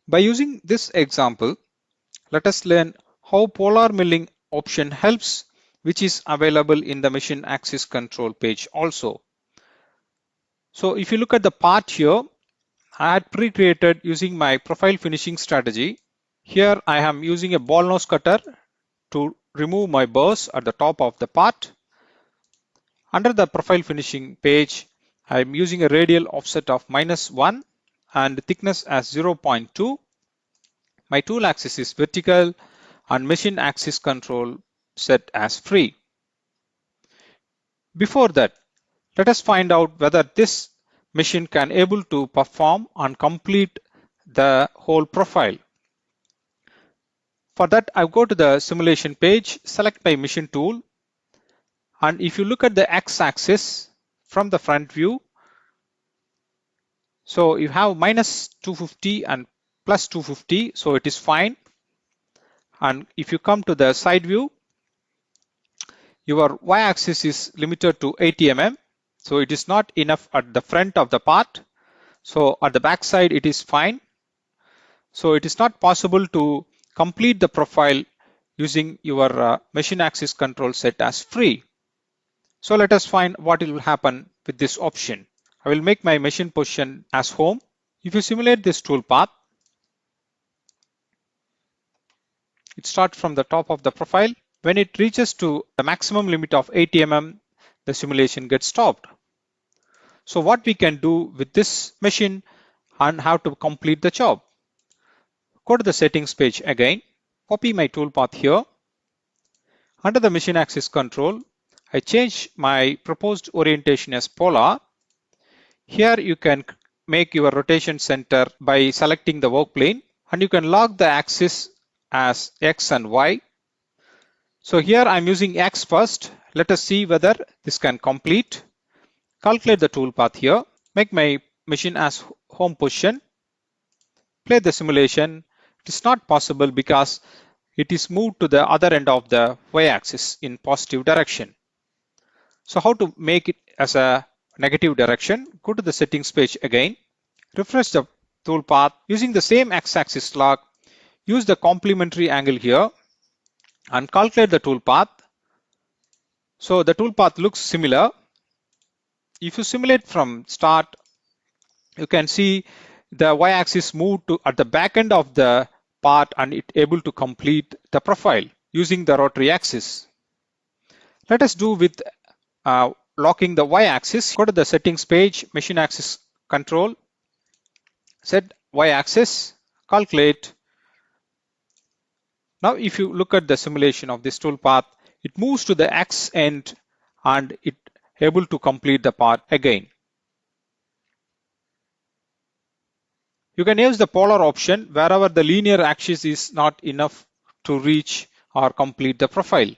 By using this example, let us learn how polar milling option helps, which is available in the machine axis control page also. So if you look at the part here, I had pre-created using my profile finishing strategy. Here I am using a ball nose cutter to remove my burrs at the top of the part. Under the profile finishing page, I am using a radial offset of -1 and thickness as 0.2. My tool axis is vertical and machine axis control set as free. Before that, let us find out whether this machine can able to perform and complete the whole profile. For that, I go to the simulation page, select my machine tool, and if you look at the x-axis from the front view, so you have -250 and +250, so it is fine. And if you come to the side view, your y-axis is limited to 80 mm, so it is not enough at the front of the part. So at the back side, it is fine. So it is not possible to complete the profile using your machine axis control set as free. So let us find what will happen with this option. I will make my machine position as home. If you simulate this tool path, it starts from the top of the profile. When it reaches to the maximum limit of 80 mm, the simulation gets stopped. So what we can do with this machine and how to complete the job. Go to the settings page again, copy my toolpath here. Under the machine axis control, I change my proposed orientation as polar. Here you can make your rotation center by selecting the work plane, and you can lock the axis as X and Y. So here I'm using X first. Let us see whether this can complete. Calculate the toolpath here, make my machine as home position, play the simulation. It is not possible because it is moved to the other end of the y-axis in positive direction. So how to make it as a negative direction? Go to the settings page again, refresh the toolpath using the same x-axis lock, use the complementary angle here and calculate the toolpath. So the toolpath looks similar. If you simulate from start, you can see the y-axis moved to at the back end of the part and it able to complete the profile using the rotary axis. Let us do with locking the y-axis. Go to the settings page, machine axis control, set y-axis, calculate. Now if you look at the simulation of this toolpath, it moves to the x end and it able to complete the part again. You can use the polar option wherever the linear axis is not enough to reach or complete the profile.